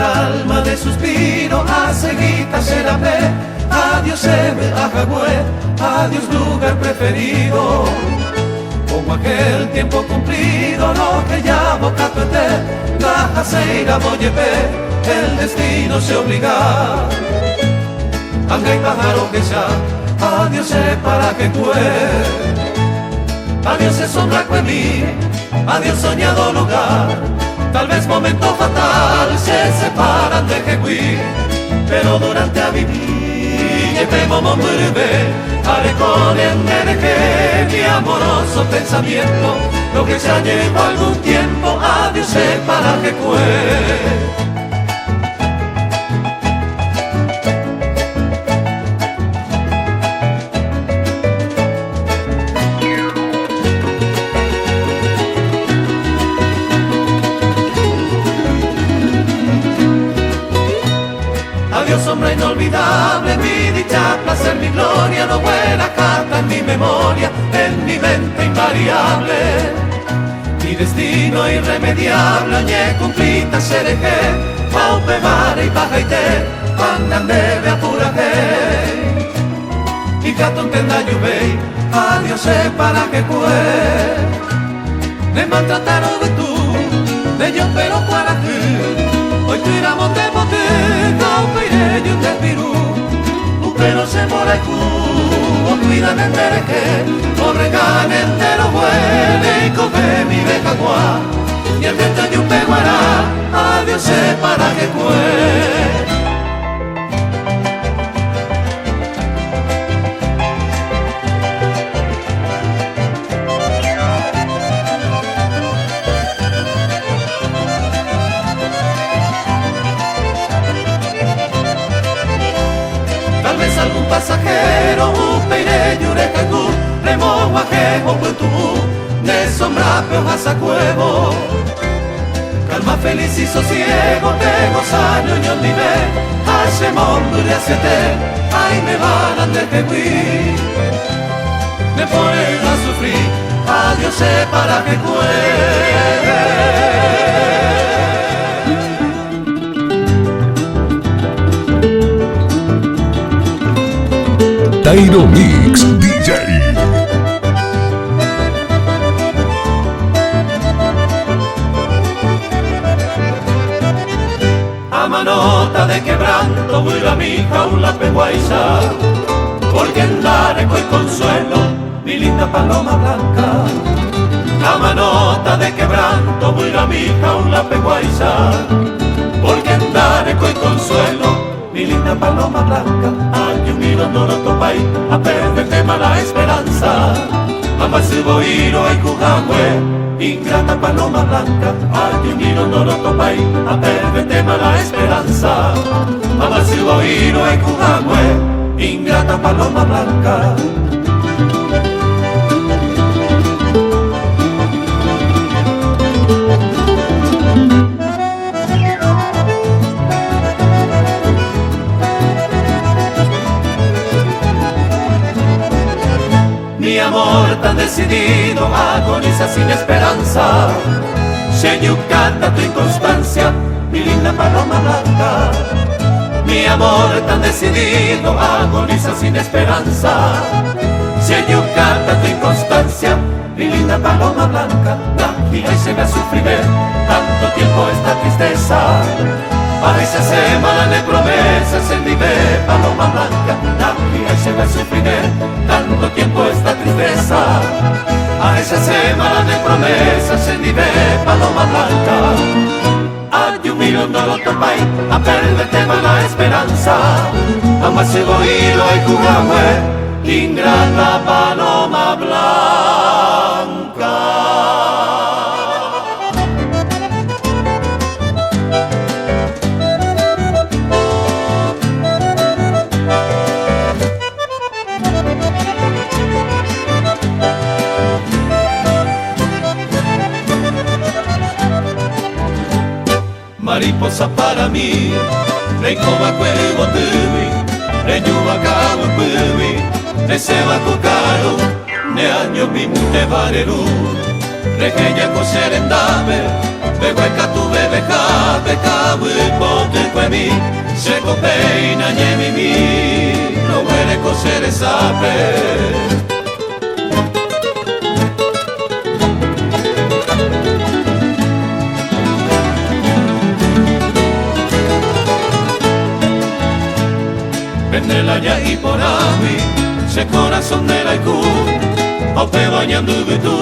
el alma de suspiro, a seguita serapé, adiós eme, ajagüe, adiós lugar preferido. Como aquel tiempo cumplido, lo que llamo catuete, la jaceira boyepe, el destino se obliga. Anga y pájaro que ya, adiós se para que cue. Adiós se sombra que mí, adiós soñado lugar. Tal vez momento fatal se separan de Jehuí, pero durante a vivir llevemos mombreve, haré con el que mi amoroso pensamiento, lo que ya llevo algún tiempo, adiós se para que cue. Adiós sombra inolvidable, mi dicha, placer, mi gloria, no buena carta en mi memoria, en mi mente invariable. Mi destino irremediable, oñé cumplita serejé, paupe mare y bajaite, panandebe apuraje. Y gato entenda lluvei, adiós se para que cue. Me maltrataron de tú, de yo pero para ti. Hoy tiramos de bote, caupeiré y un despirú. Pero se mora y cubo, cuidan en dereje, corregan entero huele y come mi beca guá. Y el viento y un peguará, adiós se para que cue. Algún pasajero, upeire, yurecacu, remo, guajejo, puentú, de sombra, peojas a cuevo. Calma, feliz y sosiego, te gozaño y olvidé, hace mombre hacia te, ay me van a dejehuir. Me ponen a sufrir, adiós se para que cue. Tairo Mix DJ. A manota de quebranto, huila mi jaula peguaiza, porque en Dareco y consuelo, mi linda paloma blanca. A manota de quebranto, huila mi jaula peguaiza, porque en Dareco y consuelo, mi linda paloma blanca. Hay un hilo no lo topay, a perderte mala esperanza. Mamá subo hilo y cujahue, ingrata paloma blanca. Hay un hilo no lo topay, a perderte mala esperanza. Mamá subo hilo y cujahue, ingrata paloma blanca. Mi amor tan decidido agoniza sin esperanza. Sheyucata tu inconstancia, mi linda paloma blanca. Mi amor tan decidido agoniza sin esperanza. Sheyucata tu inconstancia, mi linda paloma blanca. Y ahí se me sufriré tanto tiempo esta tristeza. Parece semana de promesas en mi paloma blanca. Y ahí se me sufriré tanto tiempo esta tristeza. A esa semana de promesas en mi paloma blanca. Hay un millón no lo topay, a perderte mala esperanza. Amas se voy y cujahue, ingrata paloma blanca. Mariposa para mí, reicoma cuevo tuvi, reyuva cabo puvi, reseba cocaro, ne año mimute vareru, regeña coser en dame, begueca tu bebe cabe cabo y pote mí, se copeina y mi, no huele coser esa pe. Vendela ya y por mí, se corazón de la icu, o pe bañando tú,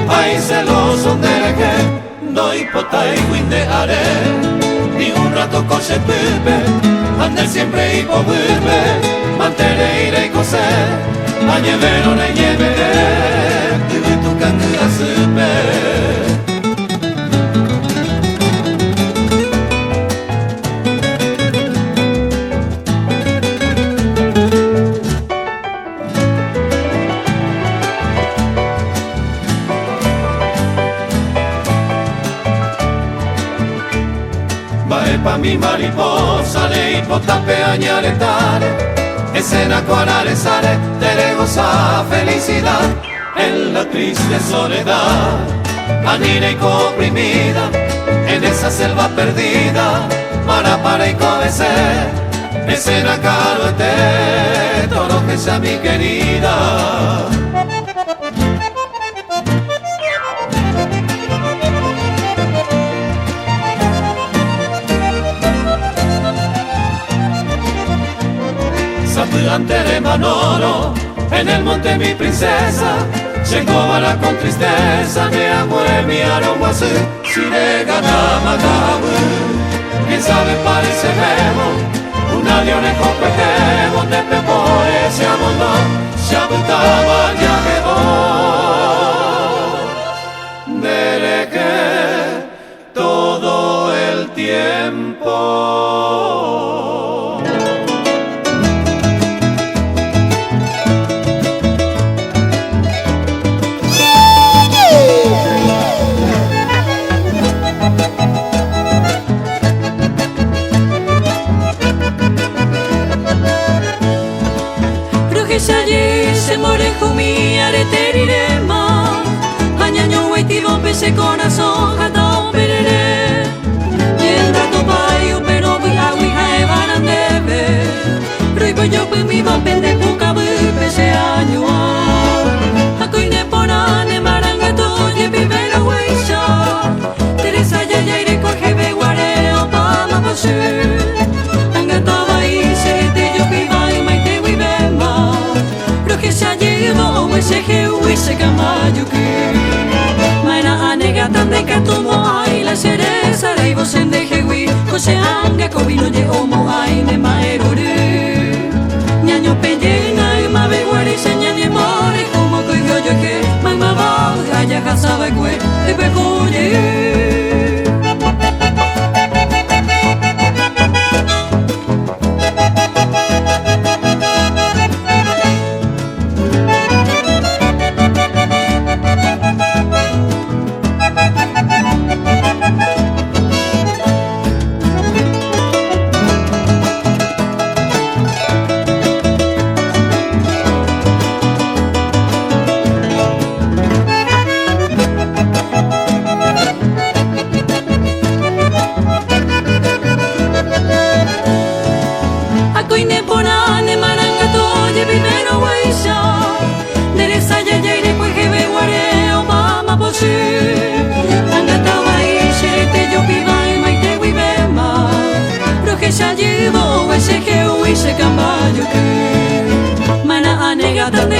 ahí celoso de la que, no hipota y winde haré, ni un rato coche pepe, ande siempre y por verme, mantener iré y coser, a llevero ne lleve, y tu candida supe. Pa' mi mariposa le hipotape añaretare, escena con aresare, te goza felicidad en la triste soledad, anira y comprimida en esa selva perdida, para y cobecer, escena caloete, todo que sea mi querida. Ante de Manolo, en el monte mi princesa, se cobra con tristeza, me amo en mi aroguazú, si le gana magabu, quién sabe parece vemos, un alione competemos, de pepore se amondó, se abundaba ya quedó, dele que todo el tiempo. Se morejo mi areterirema, añaño hueitivo pese corazón gatao perere, y el rato payo pero vi agui jae barandebe, ruibo yo pi mi vapen de puca pese año a coine porane marangato ye vivera hueisha, Teresa ya ya ire coge be guareo pa ma pasu, angataba y se te yo pi vai maite vivema. Que se ha llevado ese jeu y se camayuki Maina anega tan de catumo ay la cereza y vos en de jeui Jose anga covino ye homo ay ne maerore Ñaño pellena y ma beguare se ñane more como que yo que mamá va ya jasaba que te pejoye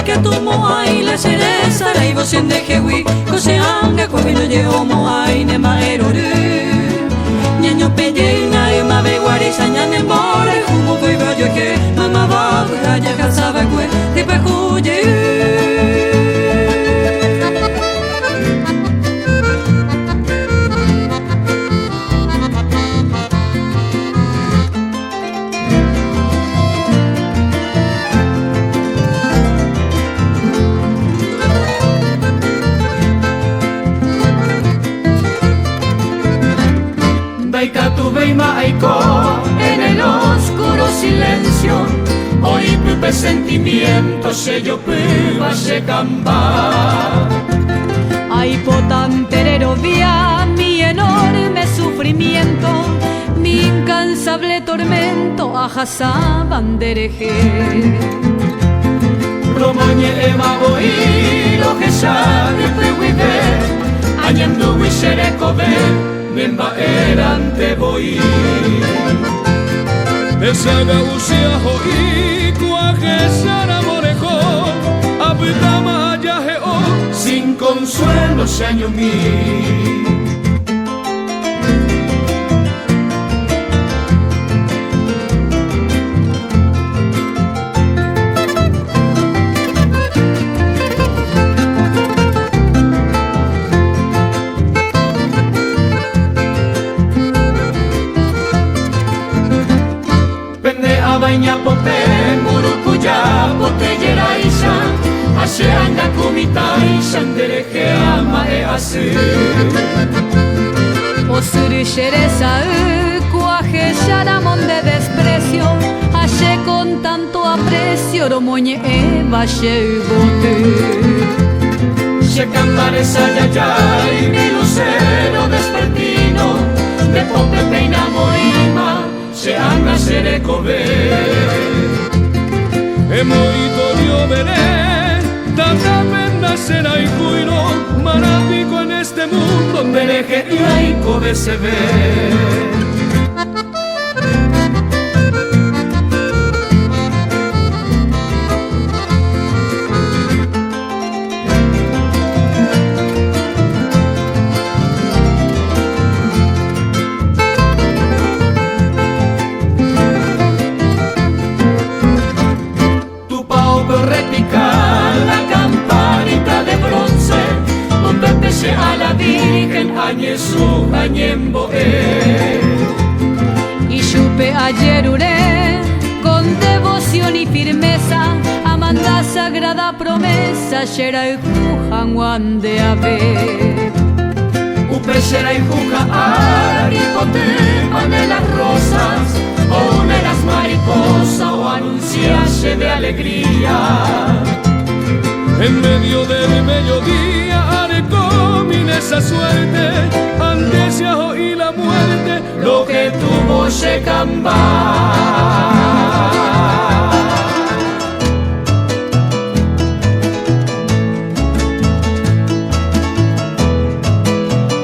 que tomo ay la cereza la ibo sin de jewi cose anga covino ye homo ay ne maerore ñaño pellena y ma beguari sañane more como que yo que mamá va ya casaba que te pejoye en el oscuro silencio, hoy mi presentimiento se yo piba se camba. Ay, potanterero vía mi enorme sufrimiento, mi incansable doble tormento a Hassan dereje. Romoñe ema boi lo que sabe preguide añando wishere kobe memba erante boi. Esaga usia hoi kuaje sara morejo abdama yaje o sin consuelo se año mi. Baina pote, murukuya, pote jera izan Asean da kumita izan dereje ama eazu Osuru xereza cuaje xaramón de desprecio Hace con tanto aprecio romoñe eva xeubote Se cantar esa yayay, mi lucero despertino De pote peina morima se anga sere kobe Emoito dio veré tanta pena será y cuiro Marático en este mundo mereje y kobe se ve a la Virgen añesu añemboe y supe ayer uré con devoción y firmeza amanda sagrada promesa shera y jujan guande ave upe shera y juja aripote mane las rosas o une las mariposas o anunciase de alegría en medio del mediodía comine esa suerte, antes ya oí la muerte, lo que tuvo se cambiar.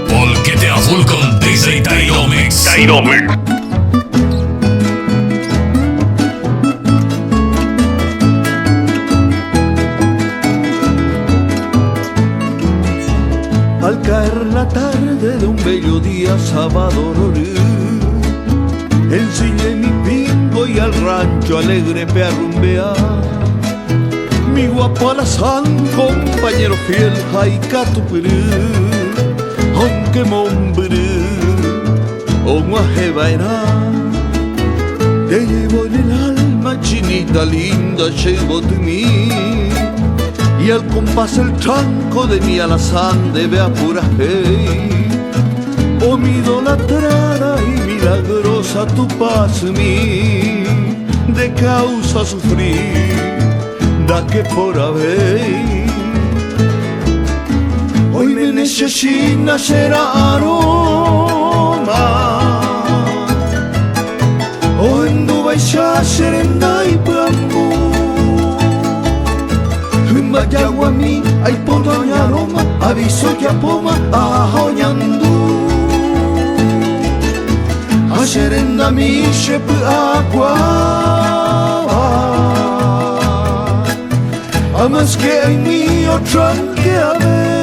Volquete a full con DJ Tyromix. Al caer la tarde de un bello día sábado ensillé mi pingo y al rancho alegre me arrumbear. Mi guapo alazán, compañero fiel, jaicatu perú, aunque mombrú, o guajebaena. Te llevo en el alma, chinita linda, llevo de mí. Y al compás el tranco de mi alazán debe apurar, hey. Oh mi idolatrada y milagrosa tu paz mí, de causa sufrir, da que por haber. Hoy me necesita ser aroma, o en Dubai ya serenda y bambú. Mayawami, ay podoña Roma, aviso ya poma, ahoñandu. Aserenda mi shep agua, amas que hay mío tranqueame.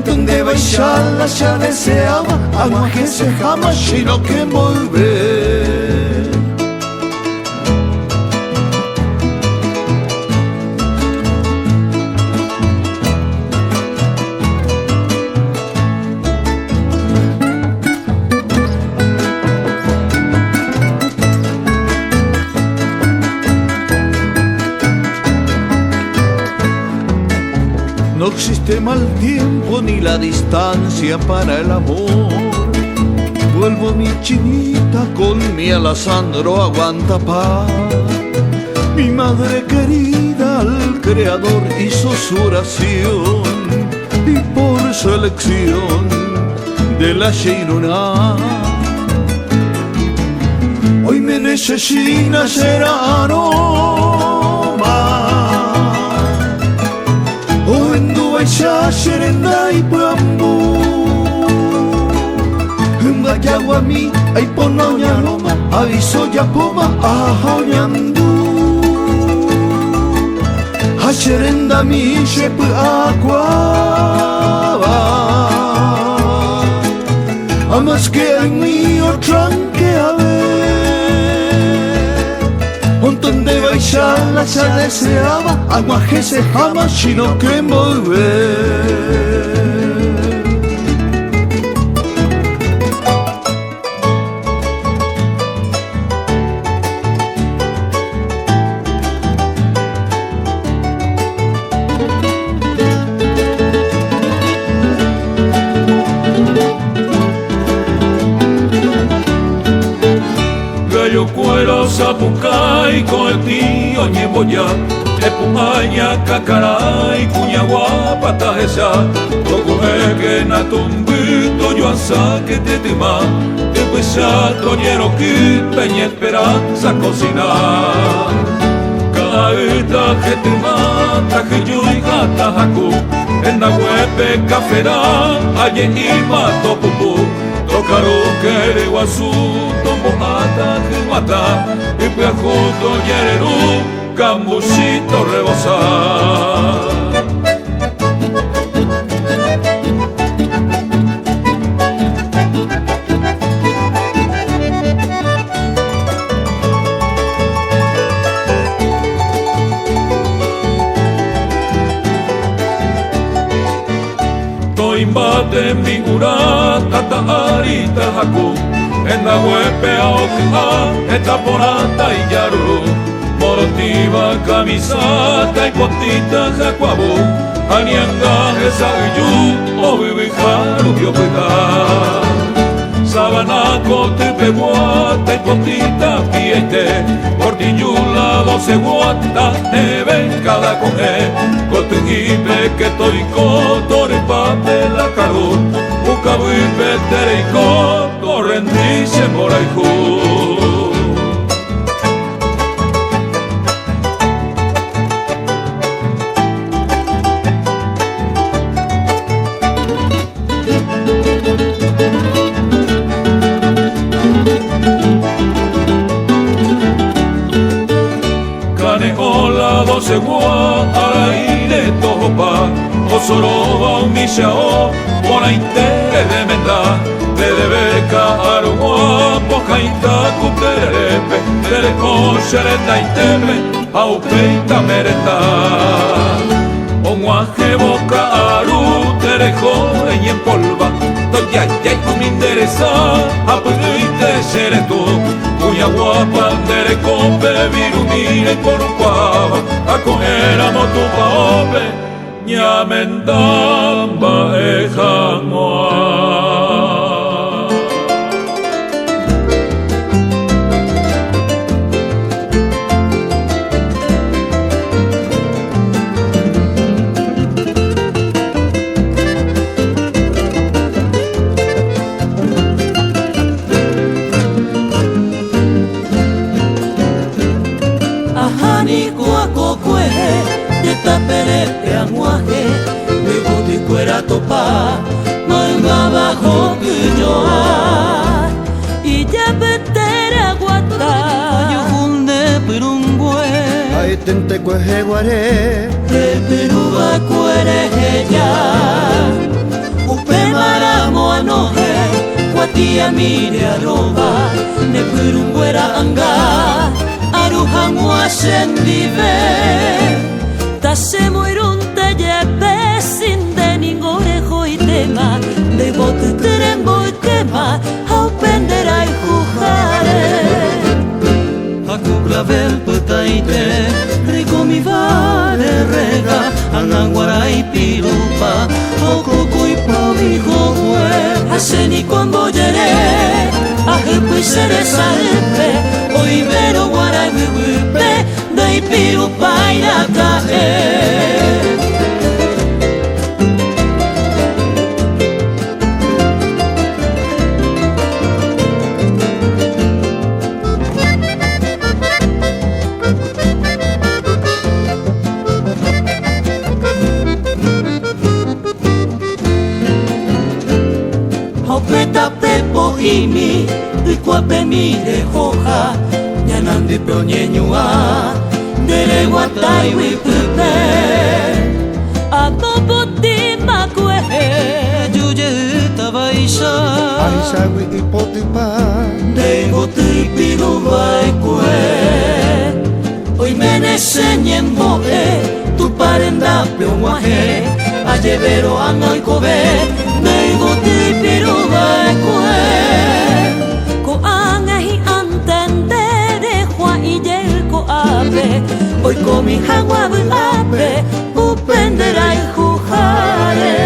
Donde baixala ya deseaba, ama que se jamás sino que volver. No existe mal tiempo ni la distancia para el amor. Vuelvo mi chinita con mi alazandro aguanta paz. Mi madre querida al Creador hizo su oración y por selección de la Sheiruna Shina Sheraroma O Endua Isha Sherendai Pambu Humbayawami Aipona Nyaroma Aviso Yapoma Ahonyandu Hasherenda mi Shep Aquaba Amas que en mí o tranque a donde baixar la ya deseaba agua que se jamás sino que envolver Gallo cuero sapucay con el tío ñeboya Epumaña cacaray cuña guapa tajesa Tocoje que na tumbito yo asa que te tima Que pesa toñero quita y esperanza cocinar Cada ita que te mata que yo y gata jacu En la huepe cafera aye y mato pupú Tokaro kere wasu tombo ata mata y peajuto yereru camusito rebosar Toimbate mingura tata arita haku En la huepe aoka eta porata y yaru Morotiva camisata y potita jacuabu Anianga esa yu o vivijaru yokuta Sabanaco te guata y potita piete Portiñula 12 guata neve cada coge Cotujipe que estoy cotore papel la caru Ucabuipe tereico correndice por ahí Caneola 12 gua araire topa Osoroba umishao Pona intere de menda De beca arugua Pojaita cuterepe Tereco xereta iteme Aupeita merenda Onguaje boca aru Terejo en polva Toya ya y cum interesa Apuite xeretu Cuya guapa tereco Bevirumire por cuava A coger a motu paope Ñamendamba ejamoa Ahani kuako kwehe Yetapere peamuaje Luego te cuera topa Manga bajo cuñoa Y ya petere aguata Yo funde pirungüe Ay tente cueje guaré De piruba cuere ella Upe maramo anoje Guatia mire arroba Ne pirungüera anga Aruhamua sendive Tase moirunte yepe sin de ningorejo y tema De bote terembo y quema Au pendera y jujare Acublavel putaite Rico mi vare rega Ananguara y pirupa Ococo y pavijo hue Aseni cuando yeré Ajepo y sere salpe Hoy vero guara y vivipe Dai pirupa y nakae Opeta pepo imi Ikuape mire hoja Nyanande pronyenyua Dere watai wipupe Atopoti makue Juye tabaisha Aisha wi ipotipa Dego tipiru baikue Hoy menesenyen moe Tu parenda peonwahe Ayevero angai kobe Dego tipiru baikue Ko angahi antendere Hua iyel ko ape Hoy komi hawa ape Upenderai jujare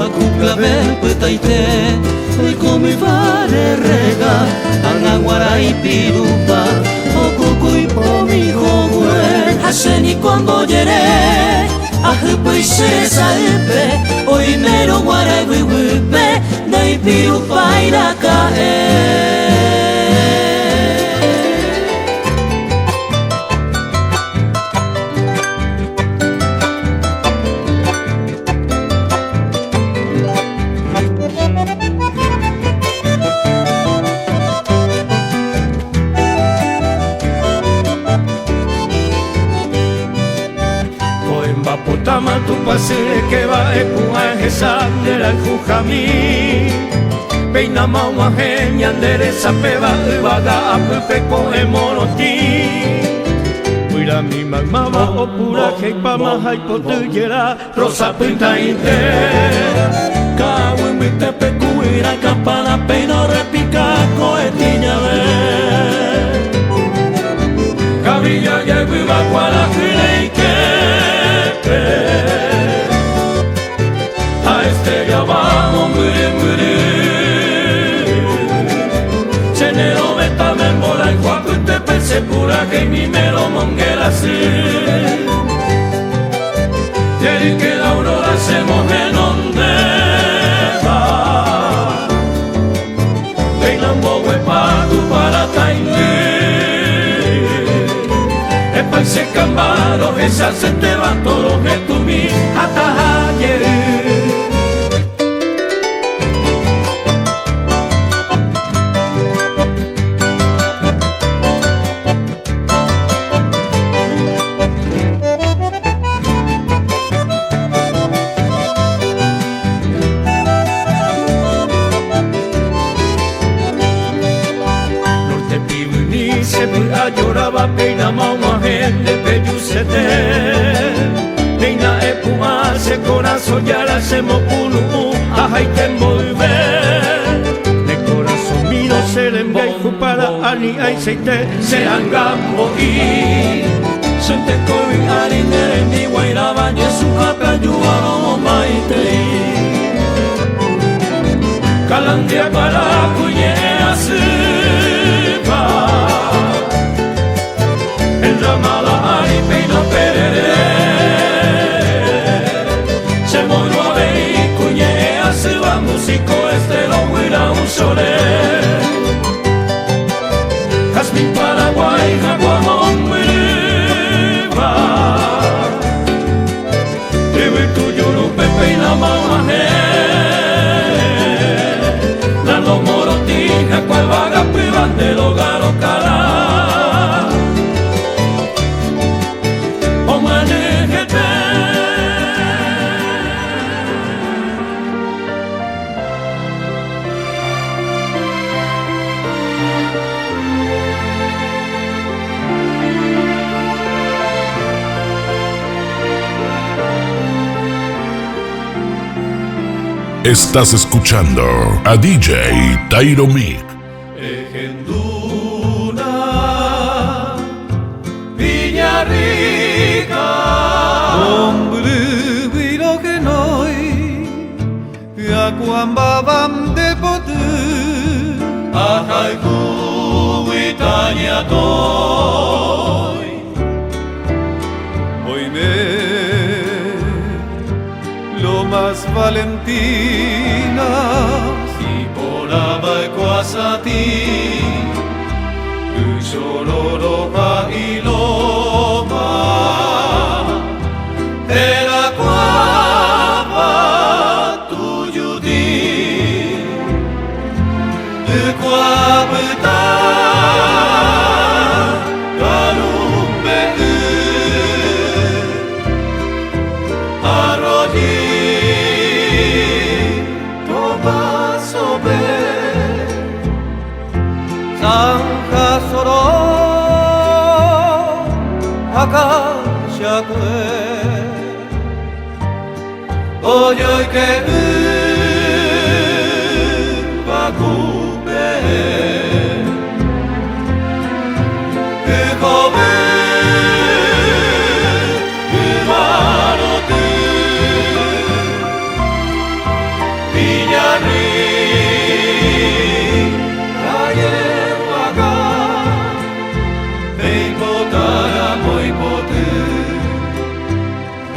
Akukla petaite Hoy komi fare rega Angawarai pirupa Okukui pomi hogwe Haseni kwambo yere Ahupu ise saepe Hoy mero warai wiwipe Nei pirupa irakae Potama tu pasere que va e pua esa de la jujami Peina mauma genia endereza peba vaga apupe ko e moroti Uira mi magmava o pura heipa mahai potuyera rosa pinta inte Kawi mite pekuira campana peino repica ko e tiñave Kabilla yewi va kuala hileike A estrella vamos muri muri Chenero beta me mola y guapo te pensé pura que mi melo monguera sí Yeri que la aurora se moje donde va Peinambo huepa tu para tainli Epaise cambaro esa se te va todo que tu mi atahaye Lloraba peina mauma gente peyusete Peina epuma se corazón yara se mopulu Ajay te envolve De corazón mío se le envolve para ani ay seite se angambo y Se te covi arinere mi guairaba Yesu apayua no maite Calandia para cuye asipa Mala ari peina perere Se moiro a ver y cuñe hace va músico este lo huira un sole Jazmín Paraguay jaguamón miriva Tribu tu yurupe peina mauaje Nando morotija cual vaga privan del hogar o cala Estás escuchando a DJ Tairo Mic. Ejenduna, Villarrica, Hombre viro que noi Acuambabam de potu Ajaiku Itañatoy Hoy me Lomas Valentinas Y por Abaecuazati Uxoloroja y Loma Era cuapa tuyudí akashakwe Oyo que bakupe Kobe Marote Viñarri Ayewaka Eikotara moipote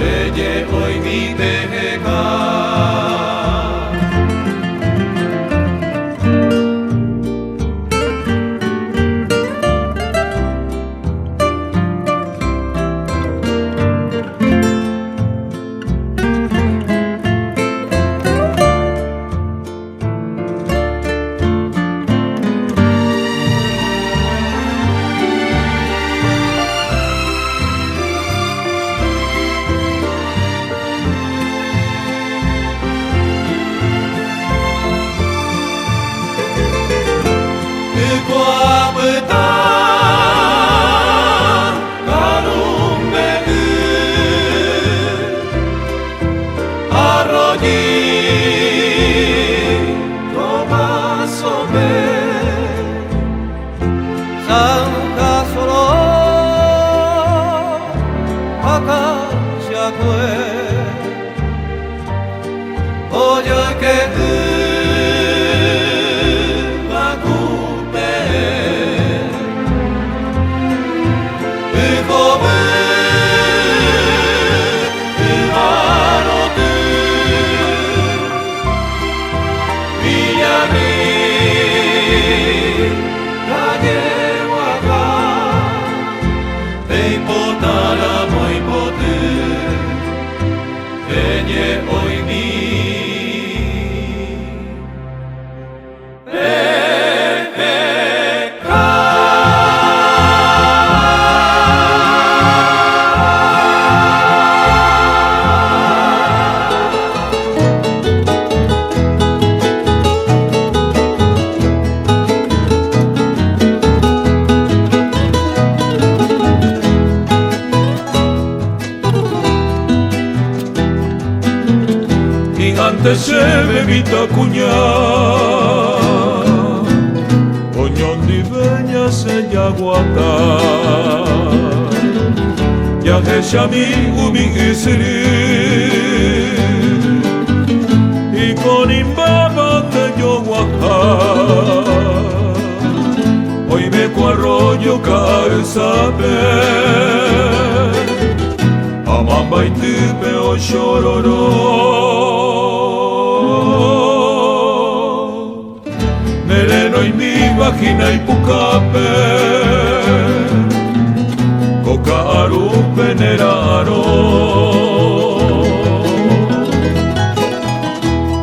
Eye hoy mi tejeka Oye que bakupe Kobe Marote Viñarri Ayewaka Eikotara moipote Eye hoy mi Antes se bebita cuña Oñón di veña se yaguata Ya que shami umi isiri Y con imbaba de yoguaja Hoy me arroyo cae saber Amamba y tipe o chororo Nereno y mi vagina y pucape Coca arupe nerano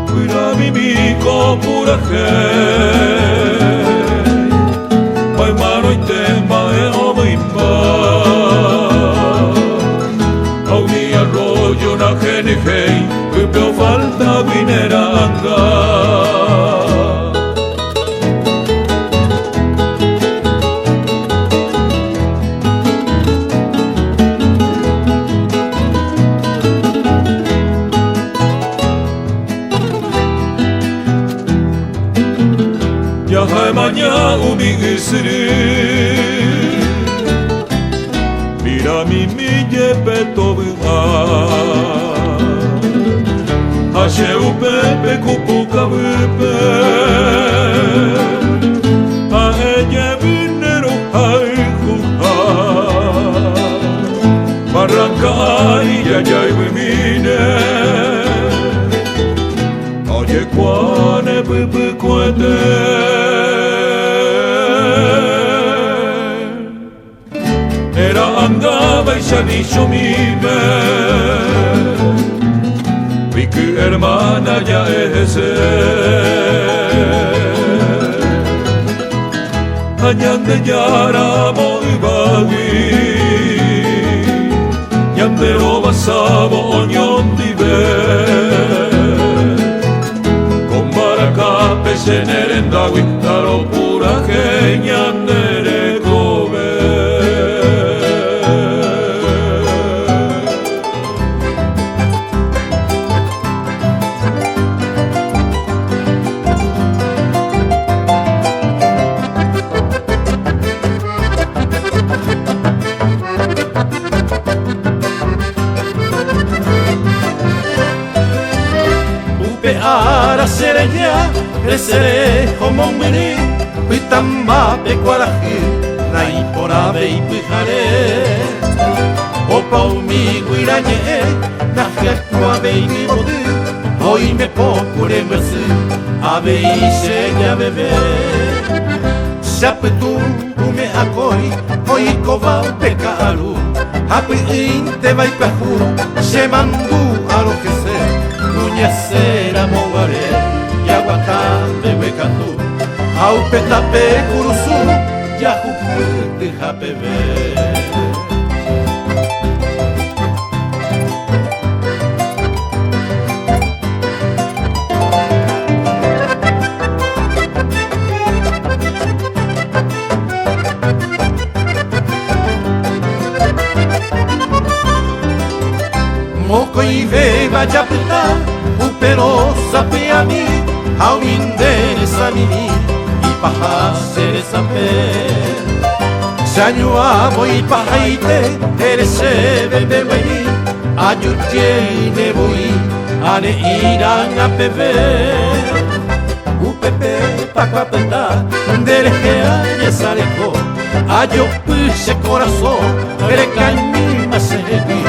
Cuida mi mico pura que Pai mano y tema e omimba Au mi arroyo na gene hei Pepeo falta vineranga Mañana ubigisiri Mira mi peto viha Ashe upepe kupuka vipe A ella vinero haikuha Barranca y ya vimine Oye cuane pipi cuete Era andaba y ya dicho mi vi que hermana ya es Añande yara muy babi Yandero basabo oñón dive Con baracape se nerendawi Taro pura que ñandere kobe Resere como mire Pitamba pe coraje Nai por ave y pijare Opa umi guirañe Naje ave y mi bote Hoy me procure merce Ave y sella bebé Sape tu me akoi Hoy kova pekaru Happy inte vai pehu Se mandu a lo que se Nuña sera mogare Yaguatambe wekatu Au petape kurusu Yahu puti hapebe Moko i veva japita Upero sape a mi Au interesa mini I paha sere sape Sanyo amo I paha ite Ere se bebe weni Ayutie I neboi Ane irang a peve Upepe pakwapeta Derejea yesareko Ayo puse corazón Ere kaimi masehebi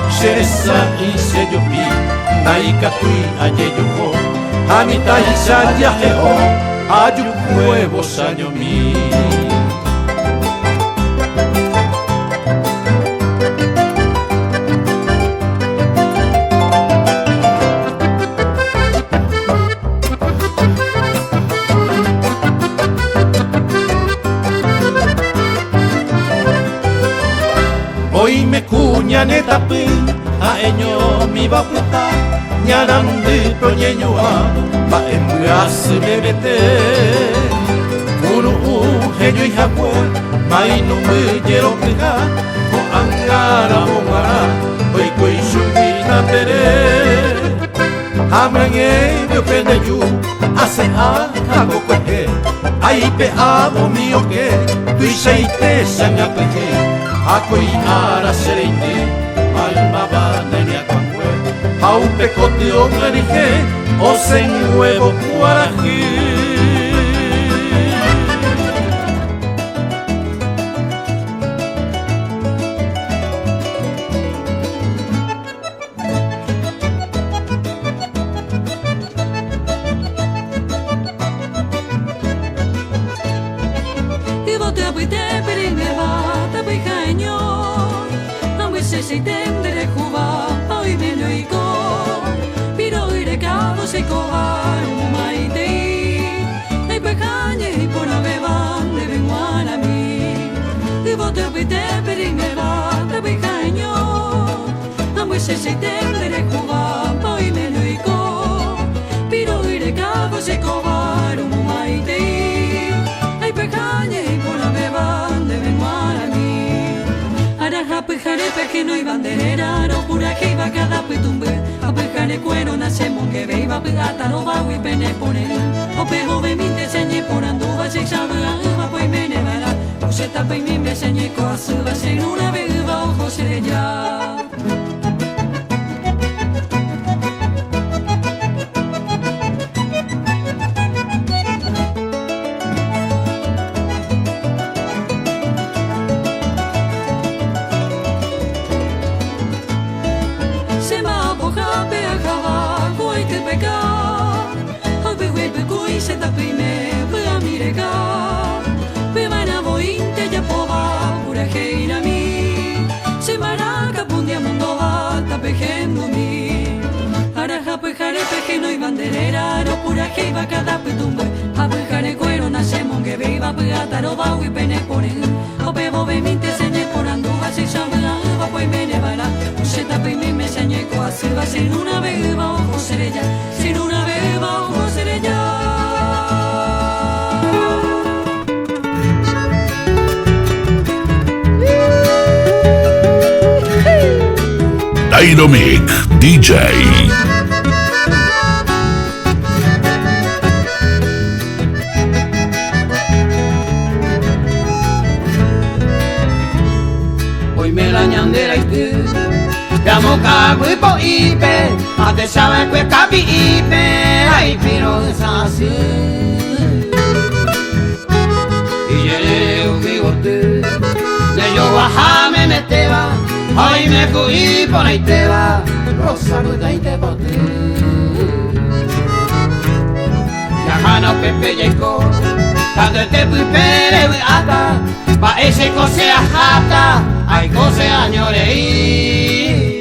Seresa I seyopi Naikatui ayeyoko Amita I sayajeho Ayu huevo sayomi Hoy me cuña netapi A eño mi baputa Ñarandi proñeñoa Ba embuasi bebete Kuru ujeño y jacue Mai no me quiero quejar Ko angara mongara Hoy koi shumita pere Amrange yo pende yu Ase a hago kwehe Ai pe amo mío que Tu ishaite sanga kwehe Akoi ara sereite Alma bana ni akwangwe Au pecote o marije O sen huevo guarají Y vos te apuite perimeba Tapi kainyo Amwe se tendere juba Hoy me lo iko Piro ire cabo se cobar Maitei Ay pecañe y por abeban De venguan a mí Y vos te apuite perimeba Tapi kainyo Amwe se tendere juba Hoy me lo iko Piro ire cabo se cobar Maitei Ay pecañe y por abeban De venguan a mí Jarepe que no hay banderera, no pura que iba cada pitumbe. A pejare cuero nace monge ve iba pegata no va y pene pone. O pejo ve mi te señe por anduva se sabe va pues me nevara. O se tapa y me señe coasu va ser una beba ojo se ya. Se tapime, pura mirega, pemana vointe ya pova, pura geira mi, se maraca pundia mundo va, tapejendo mi, araja pejare peje no hay banderera, no pura geiva cada petumbe, a pejare cuero nace monge beiva, pegata no va y pene ponen, o pebo be mi te señe por anduva, se llama va pues me nevara, se tapime me señe coase, va ser una beba ojo serella, sin una beba ojo serella. Dynamic DJ. Hoy me la ñandera y tú, llamo wipo ipe, ate sabe que capi ipe, ay piro sasu. Y yere umigote, de yo bajame me te va, ay me fui por ahí te va, rosa ruta y te bote. Yahana pepe yeko, tanto te fui pere ata, pa ese cose a jata, ay cose añorei.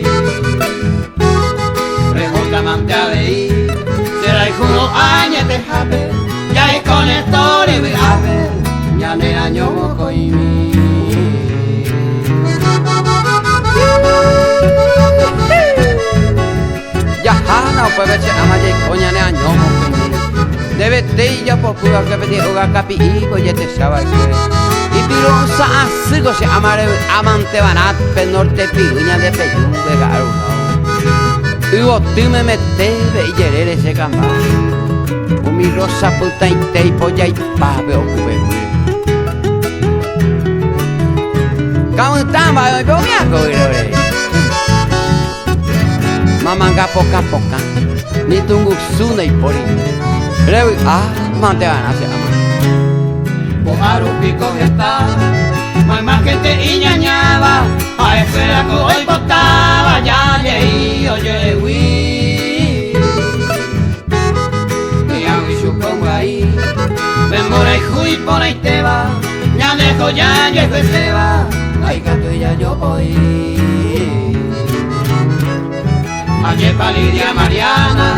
Amante a veí, será hijo unos años de jape, ya es con esto le voy a ver, ya ne año moco y mi. Ya hana pues veces ama ya coña ne año moco y mi. Debe te ya por cuidar que pedi uga capi higo ya te sabe que. Y pironza asigo se amare amante banat pe norte piguña de peyungue garuno. Ugo tú me metebe y yerere se gamba. Mi rosa puta y te y polla y pabe o cube. Camuntamba y pomiaco y lore. Mamanga poca poca. Ni tungu suna y pori. Rewi mante van a se ama. Bojaru pico está. Más gente y ñañaba, a espera que hoy botaba, ya lleí, oye, wi. Y a mi supongo ahí, ven por ahí, juy por ahí te va, ya dejo ya, llego y se va, ay, canto y ya yo voy. Ayer pa' Lidia Mariana,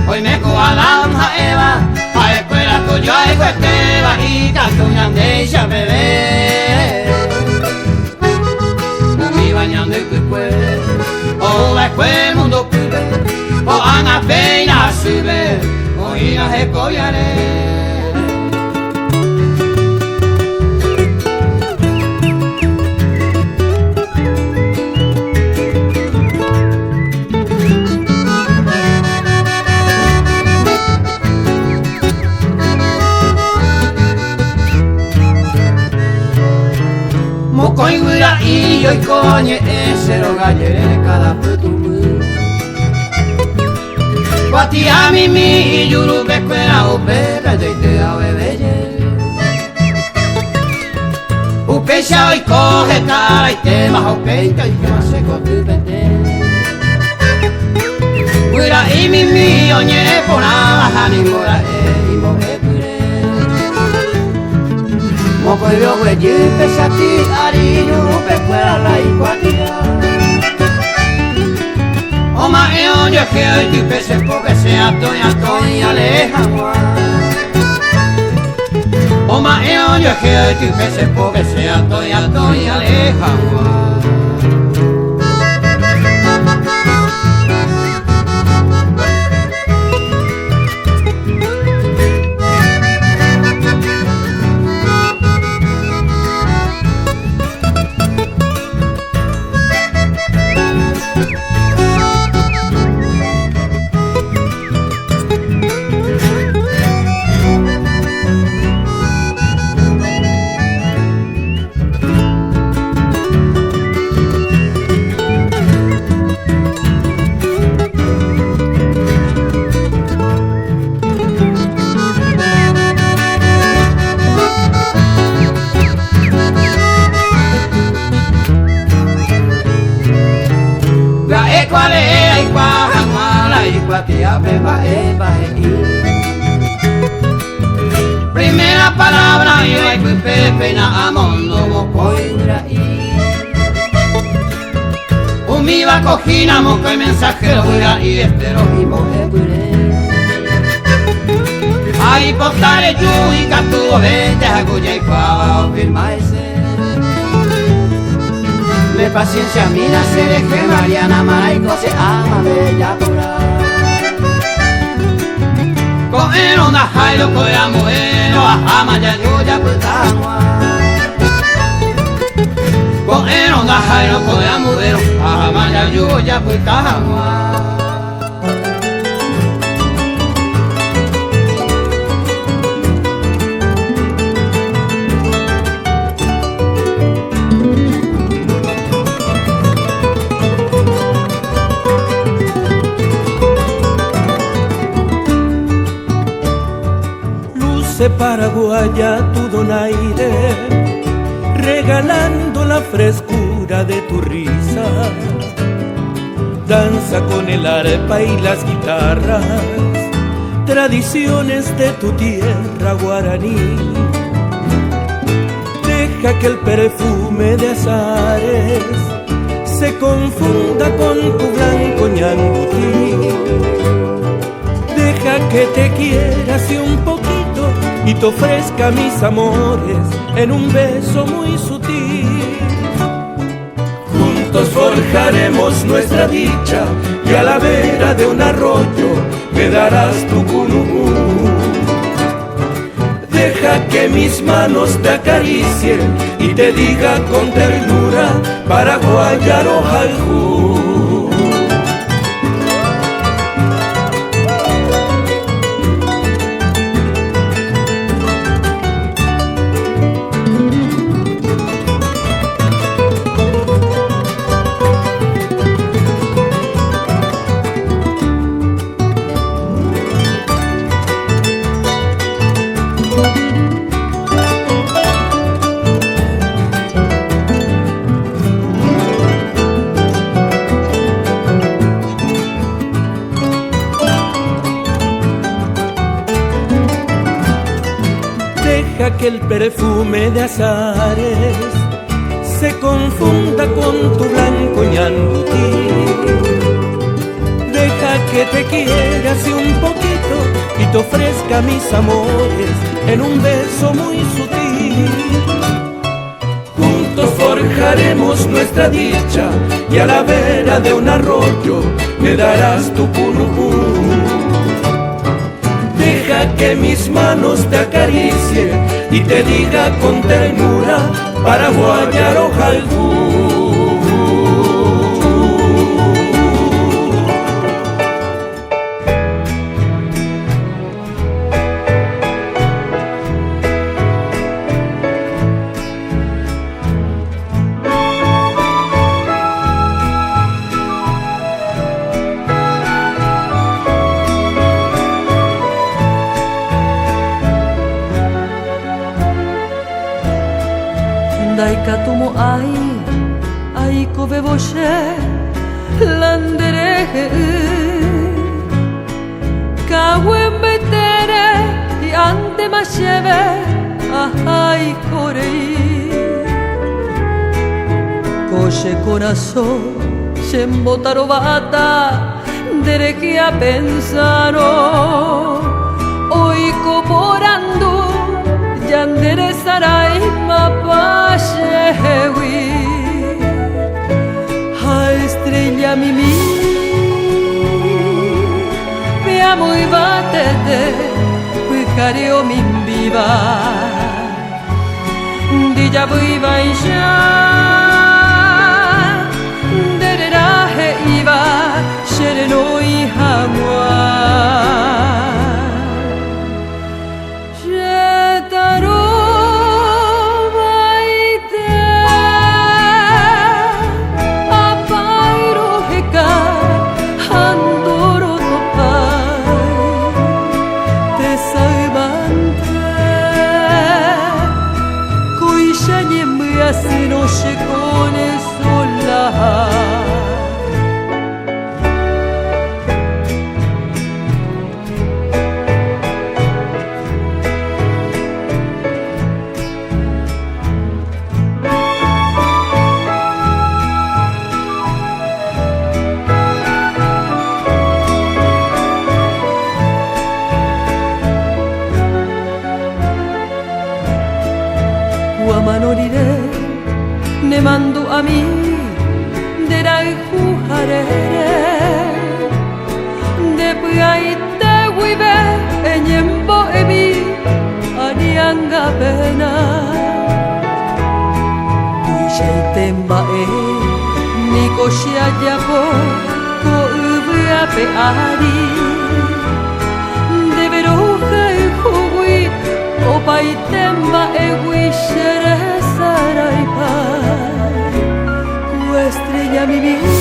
hoy me coalanja Eva, a espera que yo llego este va, y canto y ande y ya me ve. Bañando el cuerpo, o el mundo pibe, o ana pena sube, o ina se coyare. Mocoigura y yo y coñe ese lo gallere de cada putumbu. Guati a mi y yuru bequera o bebe de te a bebeye. Upecha hoy coge cara y te bajo peita y que más se cotupete. Guira y mi oñe por abajo ni mora y moje pure. Moco y yo güey pesa ti ariño pecuera la igualdad. Oma eo yo que hoy tu pese porque sea toy aleja. Oma eo yo que hoy tu pese porque sea toy aleja. Primera palabra y hay pepe na amondo mocoigura y Umiba cojina moco y mensajero y espero y moje. Ay postare yu y captuvo vete a cuya y pava o firma ese. Me paciencia mira seré que Mariana Maraico se ama bella pura. Coero na jairo coera muero a maya yuya putagua. Coero na jairo coera muero a maya yuya putagua. dulce paraguaya tu donaire, regalando la frescura de tu risa. Danza con el arpa y las guitarras, tradiciones de tu tierra guaraní. Deja que el perfume de azares se confunda con tu blanco ñangutí. Deja que te quiera así un poquito y te ofrezca mis amores en un beso muy sutil. Juntos forjaremos nuestra dicha y a la vera de un arroyo me darás tu cunugú. Deja que mis manos te acaricien y te diga con ternura paraguayaro jaljú. Deja que el perfume de azares se confunda con tu blanco ñangutí. Deja que te quiera así un poquito y te ofrezca mis amores en un beso muy sutil. Juntos forjaremos nuestra dicha y a la vera de un arroyo me darás tu purupú. Deja que mis manos te acaricien y te diga con ternura paraguayaro jaljú. Daikatumo ai kobe boshe landere kawen betere y ante masheve ai korei koshe corazón shembotaro bata dereki a pensaro oiko porando yandere sarai mapashewi a estrella mimi mi amo y batete puicario min viva dija viva ya dereraje iba shereno y hagua se no se cone sola. Guamanorire ne mando a mí de la jujarere de puaite wibe enyembo ebi anianga pena tuishe temba niko shia yapo ko ubia pe ari de veroja e jugui o paitemba egui shere saraipa estrella mi vida,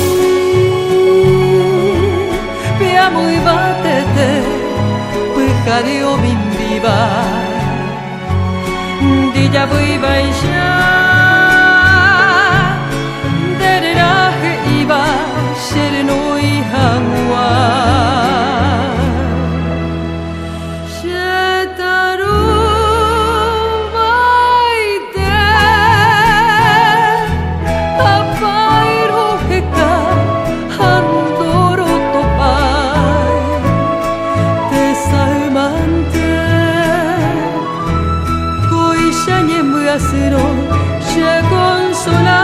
mi amo y batete, puicario min viva. ya voy baixa dereraje iba sereno y hangwa shetaru baite apairo heka handoro topai tesalmante Acero se consola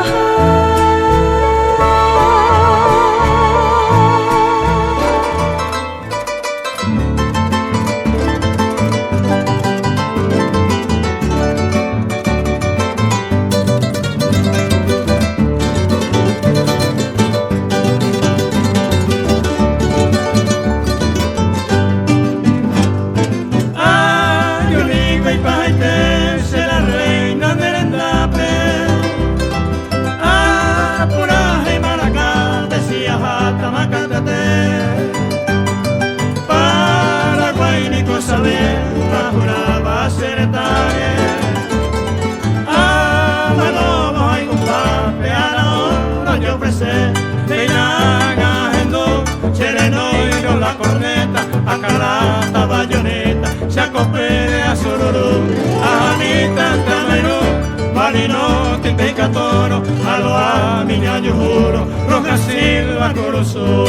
Toro, aloha, minha juro, roja silva corazón.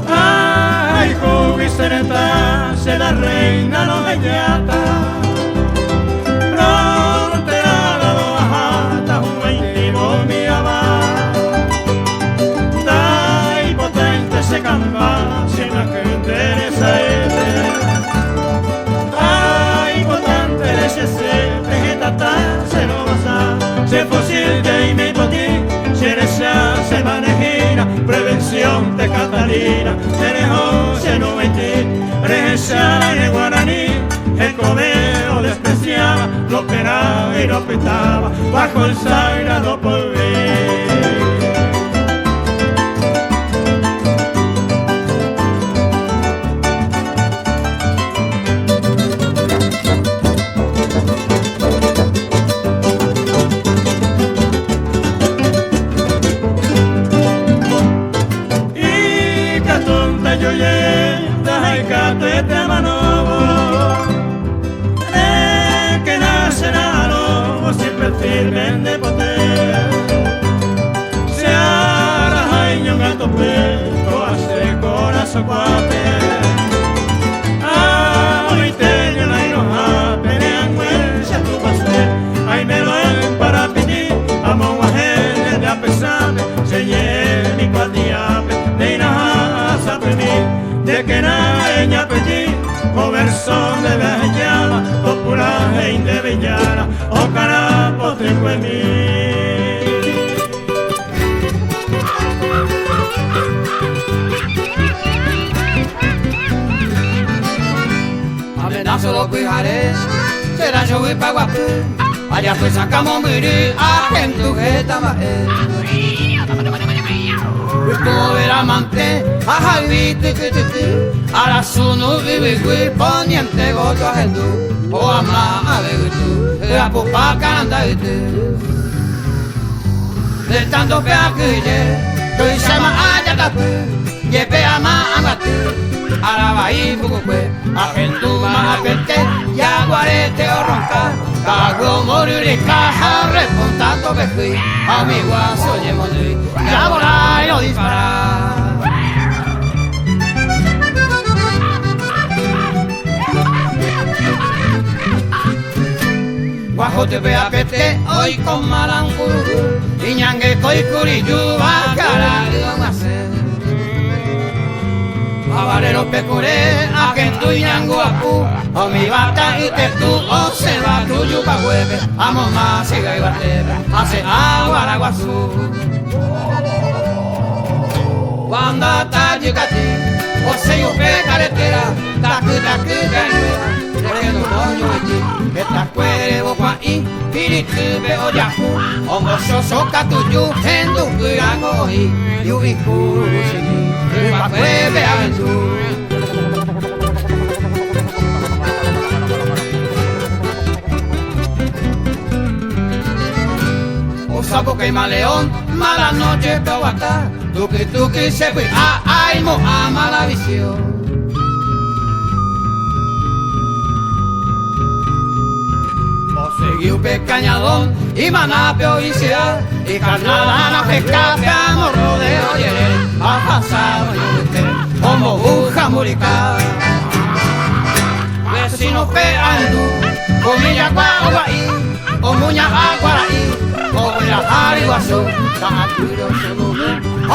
Ay, Jubi Sereta, se la reina no me llata. Se posible y me poti, se manejina, prevención de Catalina, se dejó, se no metí, regresar en guaraní, el comeo despreciaba, lo operaba y lo petaba, bajo el sagrado porvenir. Firmen de poder, se hará año gato peco, hace corazón cuate. Hoy tengo la hinoja, pelean huelcha tu pase, ay me lo en para pedir, amo a gente de apesame, se lleve mi cuadiape, de inaja a premir, de que naeña pedir, o versón de vejallada, popular e indevellada, o carapo trigo en mí. Amenazo los pijares, será yo y paguapú, allá pues sacamos miri, a gente que mae. Como ver amante, a Javite que te a la sunu vive poniente goto a hendu, o ama a begutu, a pupa cananda itu. De tanto peacuye, tu llama a yatapu, yepe ama amatu, a la bahí bucue, a hendu ma a pente, ya guarete o ronca, cago morir caja, repontando bejuy, a mi guaso yemondui, ya volar y no disparar. Guajo te vea pete hoy con malanguru, y ñangue coi curiyu va cara de hacer. Abarero pecure, a que tu ñangu apu, o mi bata y te tu observa tu yuca hueve, amo más y gaibate, hace agua la guazú. Cuando está yucati, o se yupe carretera, tacu tacu gaibera, Erebo kwa I Piritube o yaku Ongo shosoka tuyu Hendu kurango I Yubiku shiki Upa kuebe aventu Sapo queima león, mala noche tobacá, tuki tuki se fue ay mo a mala visión. Seguiu pecañadón y manapeo y ciudad, y carnalana pescapeamos rodeo y a pasado y como buja murica. Vecinos peando, comilla guaguaí, o muña aguaraí. Oya hariguaso, kakuro sono.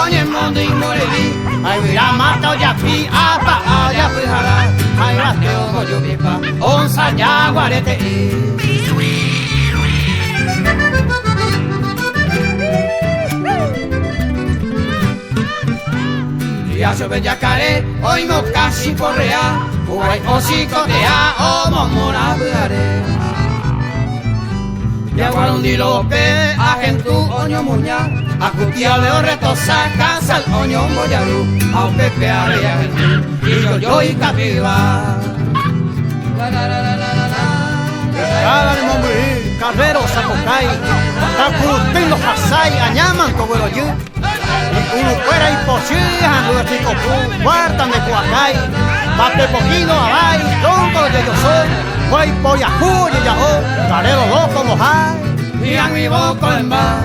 Oye mondo y morevi, ay mira mata oya pi apa oya pujara, ay rateo moyo vipa, onza ya guarete. Ya sobre yacaré, hoy mo casi correa, guay osicotea, o momora bujaré. Yaguarundi Lope, agentu oño muña, acutia de orretosa, casa el oño moyaru, a un pepe are agentu, y yo y capiva. Cada de Mombrí, Carrero, Zapocay, Tacutingo, Hasay, Añaman, Cogueroyú, y uno fuera imposible, Anduestico, Guardan de Cuacay, Bate Poquino, Abay, Tronco de yo soy. Voy por Yahoo, Yahoo, Carrero loco, mojay. Y a mi boca en bar,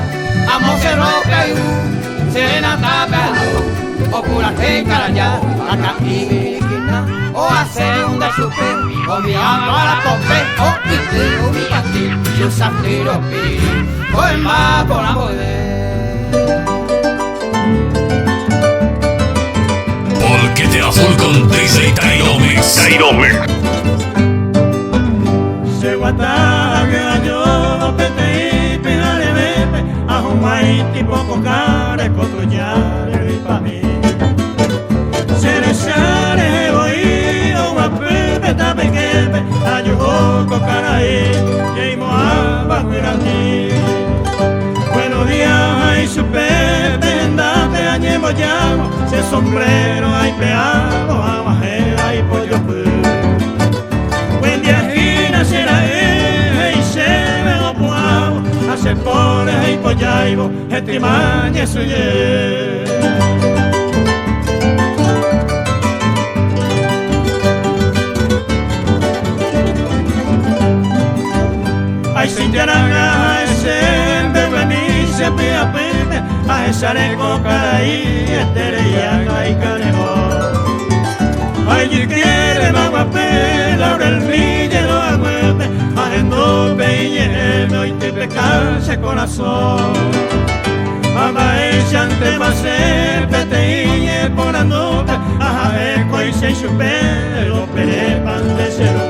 amo se roca y serena tapando, o pura que caraya, acá y miriquina, o hacer un de super, o mi agua a la tope, o mi castillo, yo safiro pi, o en bar por amor Volquete azul con DJ Tairome. Se guata que yo pete y pegale bebe a un guay tipo cocare cotuñare y pa' mí se le sale oído guapepe tapequepe ayugo cocaraí y moaba mirati buenos días ay su pepe andate añemo llamo se sombrero ay peado abajera y pollo buen día será y se me lo puedo hacer por el pollaibo estimañe suye ay sin yaranga ese bebe mi se pia pete a esa le coca y esterella y canejo ay yo quiere magua pela el villero aguete agendo peñeme y te pecase corazón ama ella ante mase peteiñe por la noche aja eco y se chupero pere pan de cero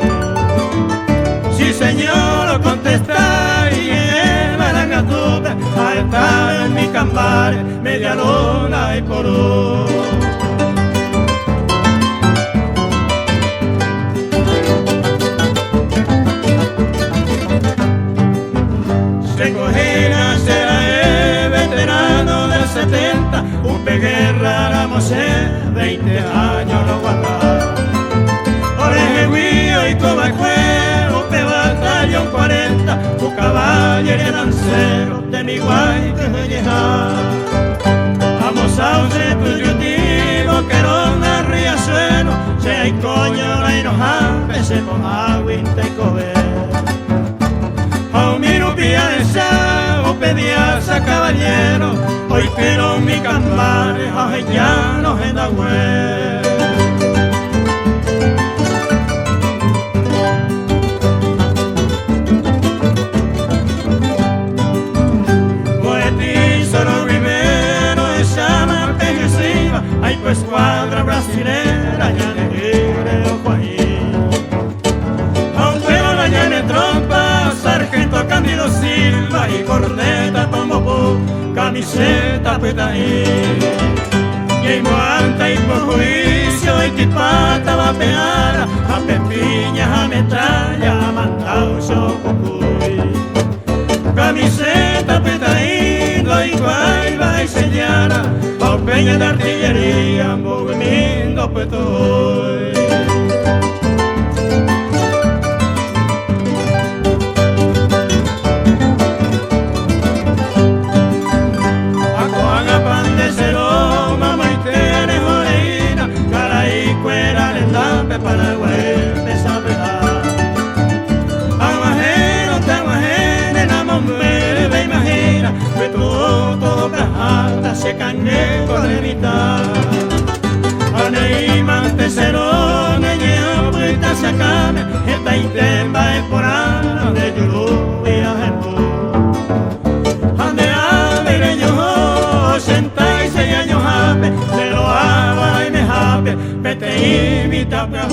sí señor contesta y marangatuta a estar en mi campar media luna y por Recogida será el veterano del 70, un peguerra la mosé, 20 años lo guardaba. Oreje guío y coba el juego, peba tallón 40, un caballero y lancero de mi guay que me llega. Vamos a usar tu yutivo, que no me ría sueno, si hay coño la enojada, se con agua y te cobe. O pedías a caballero, hoy quiero mi campare, ay ya no es da güey. Poetizo no ribero, esa marte agresiva, hay pues cuadra brasilera, ya le gire ojo ahí. Aunque no la llane trompa, sargento Cándido Silva y corneta Tombo, camiseta petaí. Y guanta y por juicio y tipata va a pegar a pepiñas, a metralla, a mantaucho, cucú. peña de artillería, moviendo petoy. Acuaga pan de cero, mamá y tiene joreína, cara y cuera, lendape, Paraguay, te sabe dar. Aguajero, te aguajene, la mamá me imagina, que todo cajada se cañe con evitar. Aneima, te cero, neñeo, brita, se acame, esta itemba es por ana, de yulu y ajenú. Ande a mireño, 86 años jape, se lo haga y me jape, vete y mi tapia.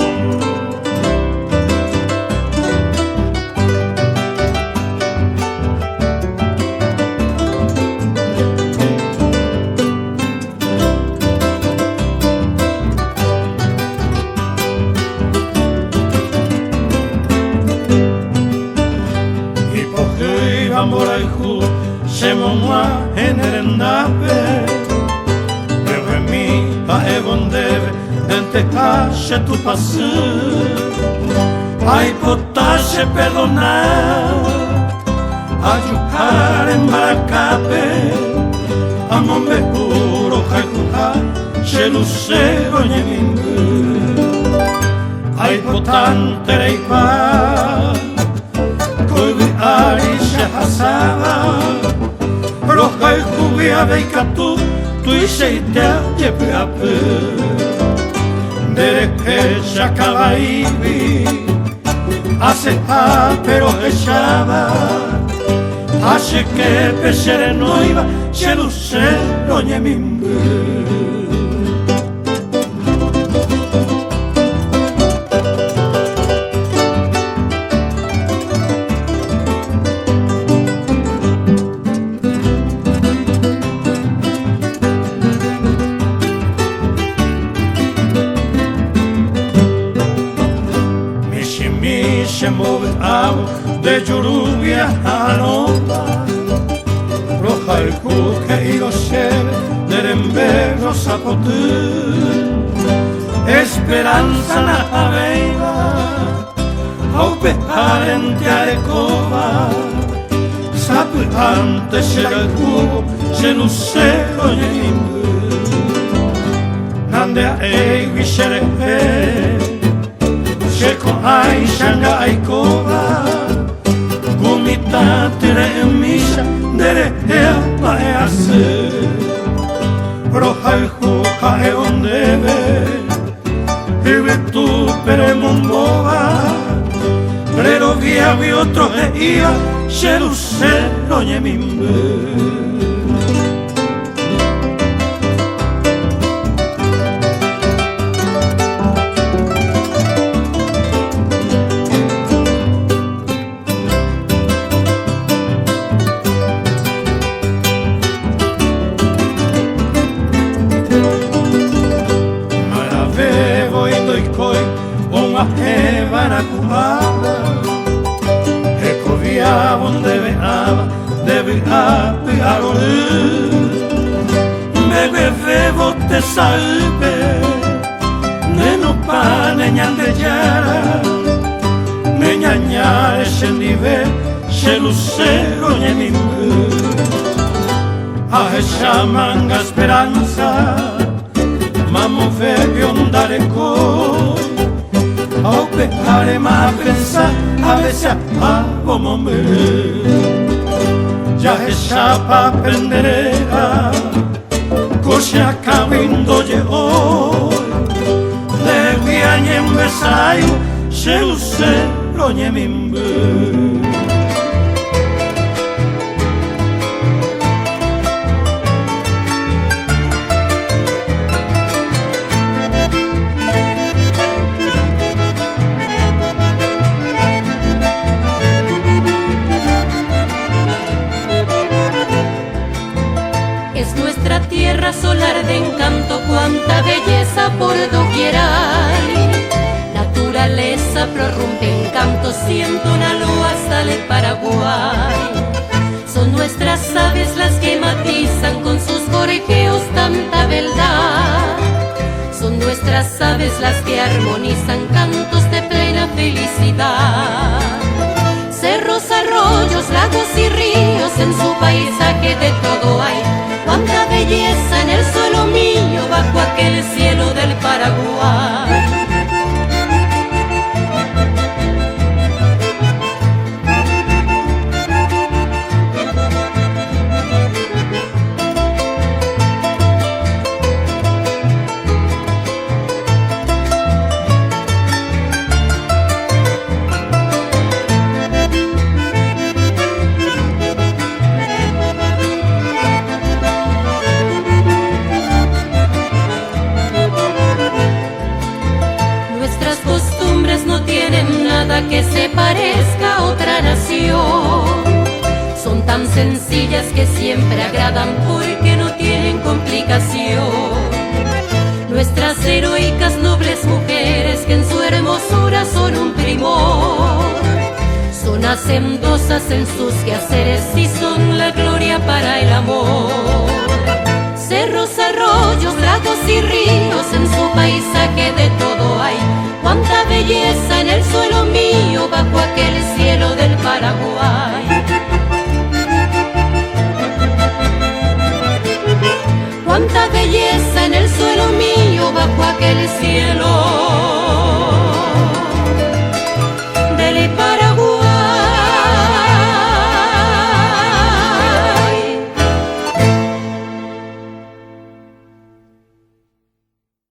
Se monua en erendape, pero mi a evondeve dente cache tu passe, ai potache perdonar, a jucar en Maracape, a mombe puro jacuja, che lucero nyemimbu, ai potante reipa, coi ari se hasava. Roja y jubia veikatu, tu y seitea lleve a pe. Dere que chacaba ibi, hace pero echaba. Hace que pesere no iba, se lucero ñemimbe. De lluvia a lomba, roja el cuque y los cheves, del emberro zapotú, esperanza la aveiva, au parente a ecova, sabe antes llega el cubo, se lucero ñemimbu, nande a eivi xereje, Checo ai shanga ai kova, kumita tere misha dere ea e ase, roja e juja e ondeve, vive tu pere mombova, pero via vi otro e ia, xerucero ñemimbe. Deve apiar o me bebevo te salve, neno pa neñande yara, neñañare se nive, se lucero ñemimbu, a esa manga esperanza, mamo febe ondare coi, au pecare ma pensa, a veces a bomombe. Ya esa pa penderera, coscia cabindo je hoy, de viañe en besayo, se lucero ñemimbe. Tierra solar de encanto, cuánta belleza por doquier hay. Naturaleza prorrumpe en canto, siento una luz sale Paraguay. Son nuestras aves las que matizan con sus gorjeos tanta beldad. Son nuestras aves las que armonizan cantos de plena felicidad. Cerros, arroyos, lagos y ríos, en su paisaje de todo hay. Cuánta belleza en el suelo mío, bajo aquel cielo del Paraguay. Que se parezca a otra nación. Son tan sencillas que siempre agradan porque no tienen complicación. Nuestras heroicas nobles mujeres que en su hermosura son un primor. Son hacendosas en sus quehaceres y son la gloria para el amor. Cerros, arroyos, lagos y ríos, en su paisaje de todo hay. Cuánta belleza en el suelo mío, bajo aquel cielo del Paraguay. Cuánta belleza en el suelo mío, bajo aquel cielo